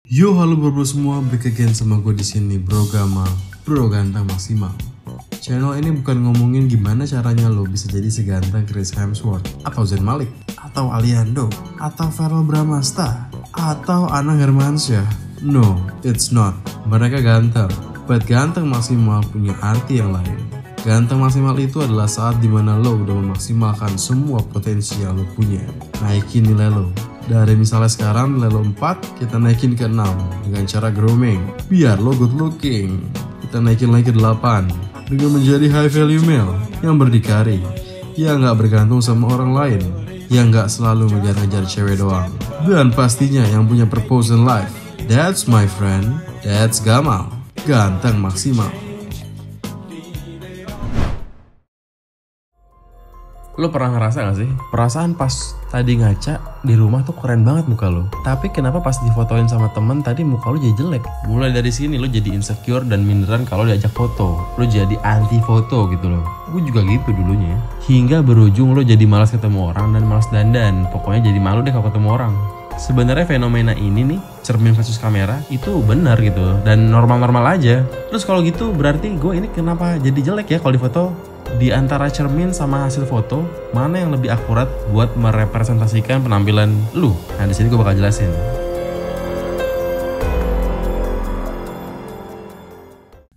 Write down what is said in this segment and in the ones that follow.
Yo, halo bro semua, back again sama gue di sini, Bro Gamal, Bro Ganteng Maksimal. Channel ini bukan ngomongin gimana caranya lo bisa jadi seganteng Chris Hemsworth, atau Zayn Malik, atau Aliando, atau Verrell Bramasta, atau Anang Hermansyah. No, it's not. Mereka ganteng, but ganteng maksimal punya arti yang lain. Ganteng maksimal itu adalah saat dimana lo udah memaksimalkan semua potensi yang lo punya. Naikin nilai lo. Dari misalnya sekarang nilai lo 4, kita naikin ke 6 dengan cara grooming. Biar lo good looking. Kita naikin lagi ke 8 dengan menjadi high value male yang berdikari, yang gak bergantung sama orang lain, yang gak selalu ngejar-ngejar cewek doang. Dan pastinya yang punya purpose in life. That's my friend, that's Gamal. Ganteng maksimal. Lo pernah ngerasa gak sih? Perasaan pas tadi ngaca di rumah tuh keren banget muka lo. Tapi kenapa pas difotoin sama temen tadi muka lo jadi jelek? Mulai dari sini lo jadi insecure dan minderan kalau diajak foto. Lo jadi anti foto gitu loh. Gue juga gitu dulunya. Hingga berujung lo jadi malas ketemu orang dan malas dandan. Pokoknya jadi malu deh kalau ketemu orang. Sebenarnya fenomena ini nih, cermin versus kamera, itu benar gitu. Dan normal-normal aja. Terus kalau gitu berarti gue ini kenapa jadi jelek ya kalau difoto? Di antara cermin sama hasil foto, mana yang lebih akurat buat merepresentasikan penampilan lu? Nah, di sini gue bakal jelasin.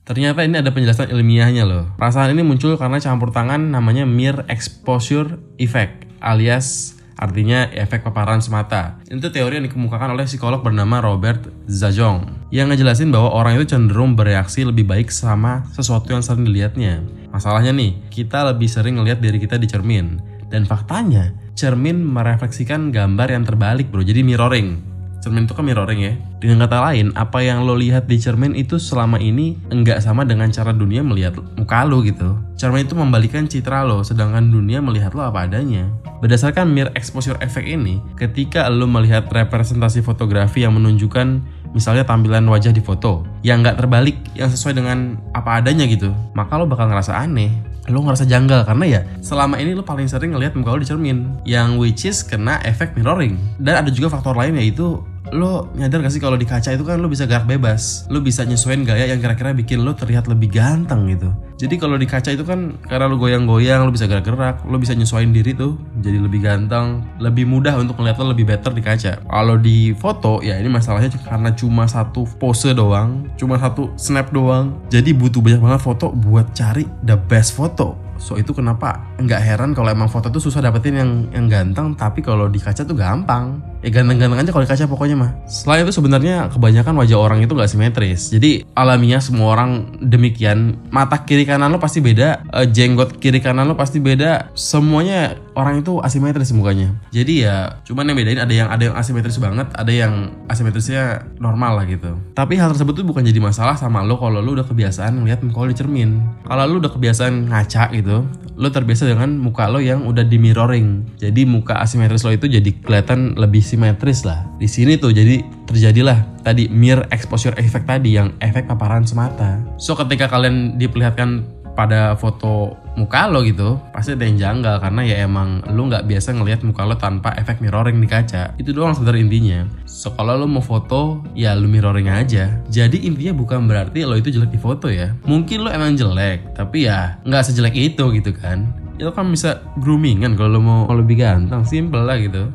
Ternyata ini ada penjelasan ilmiahnya loh. Perasaan ini muncul karena campur tangan namanya mere exposure effect, alias artinya efek paparan semata. Itu teori yang dikemukakan oleh psikolog bernama Robert Zajong, yang ngejelasin bahwa orang itu cenderung bereaksi lebih baik sama sesuatu yang sering dilihatnya. Masalahnya nih, kita lebih sering ngelihat diri kita di cermin. Dan faktanya, cermin merefleksikan gambar yang terbalik bro, jadi mirroring. Cermin itu kan mirroring ya. Dengan kata lain, apa yang lo lihat di cermin itu selama ini enggak sama dengan cara dunia melihat muka lo gitu. Cermin itu membalikan citra lo, sedangkan dunia melihat lo apa adanya. Berdasarkan mere exposure effect ini, ketika lo melihat representasi fotografi yang menunjukkan misalnya tampilan wajah di foto yang nggak terbalik, yang sesuai dengan apa adanya gitu, maka lo bakal ngerasa aneh. Lo ngerasa janggal karena ya selama ini lo paling sering ngelihat muka lo di cermin, yang which is kena efek mirroring. Dan ada juga faktor lain, yaitu lo nyadar gak sih kalau di kaca itu kan lo bisa gerak bebas, lo bisa nyesuaiin gaya yang kira-kira bikin lo terlihat lebih ganteng gitu. Jadi kalau di kaca itu kan karena lo goyang-goyang, lo bisa gerak-gerak, lo bisa nyesuaiin diri tuh jadi lebih ganteng, lebih mudah untuk ngeliat lo lebih better di kaca. Kalau di foto ya ini masalahnya karena cuma satu pose doang, cuma satu snap doang, jadi butuh banyak banget foto buat cari the best foto. So itu kenapa nggak heran kalau emang foto tuh susah dapetin yang ganteng, tapi kalau di kaca tuh gampang. Ya ganteng-ganteng aja kalau di kaca pokoknya mah. Selain itu sebenarnya kebanyakan wajah orang itu nggak simetris. Jadi alamiah semua orang demikian. Mata kiri kanan lo pasti beda, jenggot kiri kanan lo pasti beda. Semuanya orang itu asimetris mukanya. Jadi ya cuman yang bedain ada yang asimetris banget, ada yang asimetrisnya normal lah gitu. Tapi hal tersebut tuh bukan jadi masalah sama lo kalau lo udah kebiasaan ngeliat muka lo di cermin. Kalau lo udah kebiasaan ngaca gitu, lo terbiasa dengan muka lo yang udah di mirroring. Jadi muka asimetris lo itu jadi kelihatan lebih simetris lah. Di sini tuh jadi terjadilah tadi mere exposure effect tadi, yang efek paparan semata. So ketika kalian diperlihatkan pada foto muka lo gitu, pasti ada yang janggal karena ya emang lo nggak biasa ngelihat muka lo tanpa efek mirroring di kaca. Itu doang sebenarnya intinya. So kalau lo mau foto ya lo mirroring aja. Jadi intinya bukan berarti lo itu jelek di foto ya. Mungkin lo emang jelek, tapi ya nggak sejelek itu gitu kan. Ya lo kan bisa groomingan kalau lo mau lebih ganteng, simple lah gitu.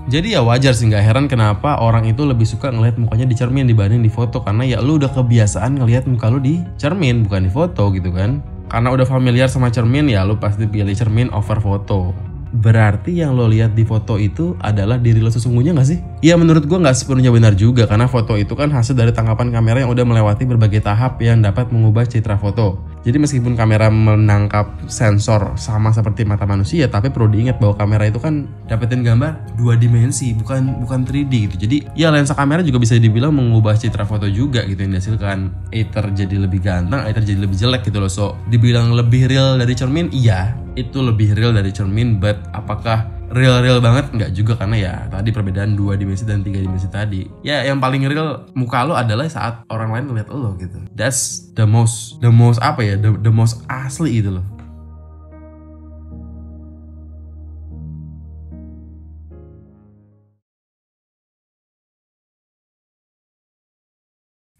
Jadi ya wajar sih, gak heran kenapa orang itu lebih suka ngelihat mukanya di cermin dibanding di foto. Karena ya lu udah kebiasaan ngelihat muka lu di cermin, bukan di foto gitu kan. Karena udah familiar sama cermin ya lu pasti pilih cermin over foto. Berarti yang lo lihat di foto itu adalah diri lo sesungguhnya gak sih? Ya menurut gue gak sepenuhnya benar juga, karena foto itu kan hasil dari tangkapan kamera yang udah melewati berbagai tahap yang dapat mengubah citra foto. Jadi meskipun kamera menangkap sensor sama seperti mata manusia, tapi perlu diingat bahwa kamera itu kan dapetin gambar 2 dimensi, bukan 3D gitu. Jadi ya lensa kamera juga bisa dibilang mengubah citra foto juga gitu yang dihasilkan. Either jadi lebih ganteng, either jadi lebih jelek gitu loh. So dibilang lebih real dari cermin, iya itu lebih real dari cermin, but apakah real banget? Enggak juga, karena ya tadi perbedaan 2 dimensi dan 3 dimensi tadi. Ya yang paling real muka lo adalah saat orang lain ngeliat lo gitu. That's the most apa ya, the most asli gitu loh.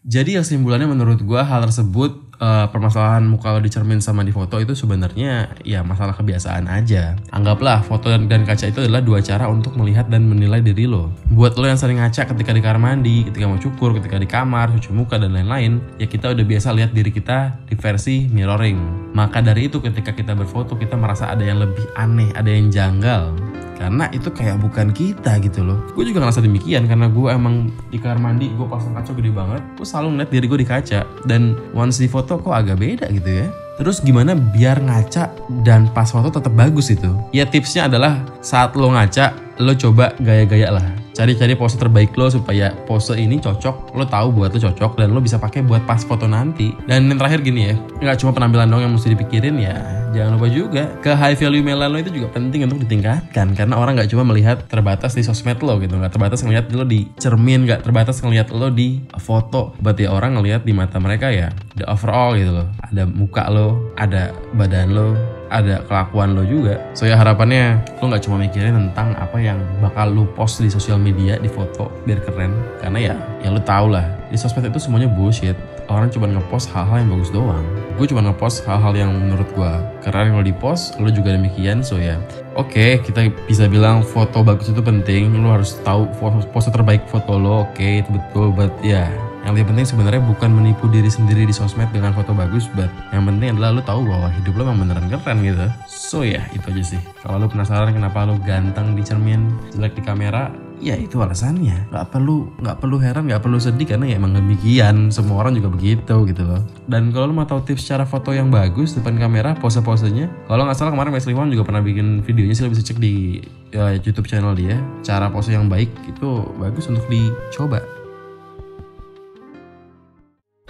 Jadi kesimpulannya menurut gua hal tersebut, permasalahan muka lo dicermin sama di foto itu sebenarnya ya masalah kebiasaan aja. Anggaplah foto dan kaca itu adalah dua cara untuk melihat dan menilai diri lo. Buat lo yang sering ngaca ketika di kamar mandi, ketika mau cukur, ketika di kamar, cuci muka dan lain-lain, ya kita udah biasa lihat diri kita di versi mirroring. Maka dari itu ketika kita berfoto kita merasa ada yang lebih aneh, ada yang janggal. Karena itu kayak bukan kita gitu loh. Gue juga ngerasa demikian karena gue emang di kamar mandi gue pasang kaca gede banget. Gue selalu ngeliat diri gue di kaca. Dan once di foto kok agak beda gitu ya. Terus gimana biar ngaca dan pas foto tetap bagus itu? Ya tipsnya adalah saat lo ngaca, lo coba gaya-gaya lah. Cari-cari pose terbaik lo supaya pose ini cocok, lo tahu buat lo cocok dan lo bisa pakai buat pas foto nanti. Dan yang terakhir gini ya, nggak cuma penampilan dong yang mesti dipikirin ya, jangan lupa juga ke high value melan lo itu juga penting untuk ditingkatkan karena orang nggak cuma melihat terbatas di sosmed lo gitu, nggak terbatas ngelihat lo di cermin, nggak terbatas ngelihat lo di foto. Berarti orang ngelihat di mata mereka ya the overall gitu loh, ada muka lo, ada badan lo, ada kelakuan lo juga. So ya harapannya lo gak cuma mikirin tentang apa yang bakal lo post di sosial media, di foto biar keren. Karena ya lo tau lah, di sosmed itu semuanya bullshit. Orang cuma ngepost hal-hal yang bagus doang. Gue cuma ngepost hal-hal yang menurut gue keren. Kalau di post lo juga demikian. So ya oke, kita bisa bilang foto bagus itu penting. Lo harus tahu pose terbaik foto lo. Oke, itu betul. But ya yang lebih penting sebenarnya bukan menipu diri sendiri di sosmed dengan foto bagus, but yang penting adalah lo tahu bahwa hidup lo memang beneran keren gitu. So ya itu aja sih. Kalau lo penasaran kenapa lo ganteng di cermin, jelek di kamera, ya itu alasannya. Gak perlu heran, gak perlu sedih karena ya emang demikian. Semua orang juga begitu gitu loh. Dan kalau lo mau tahu tips cara foto yang bagus depan kamera, pose-posenya, kalau nggak salah kemarin Mas Liwon juga pernah bikin videonya sih, lo bisa cek di YouTube channel dia. Cara pose yang baik itu bagus untuk dicoba.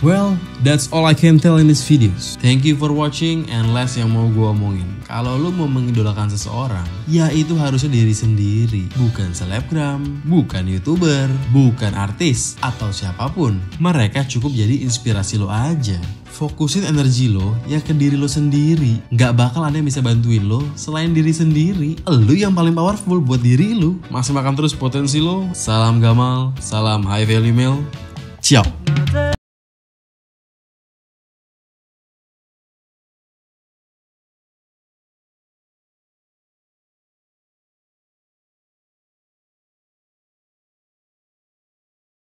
Well, that's all I can tell in this videos. Thank you for watching, and last yang mau gue omongin, kalau lo mau mengidolakan seseorang, ya itu harusnya diri sendiri, bukan selebgram, bukan youtuber, bukan artis, atau siapapun. Mereka cukup jadi inspirasi lo aja. Fokusin energi lo ya ke diri lo sendiri. Gak bakal ada yang bisa bantuin lo selain diri sendiri. Lo yang paling powerful buat diri lo. Maksimalkan terus potensi lo. Salam Gamal, salam high value male. Ciao.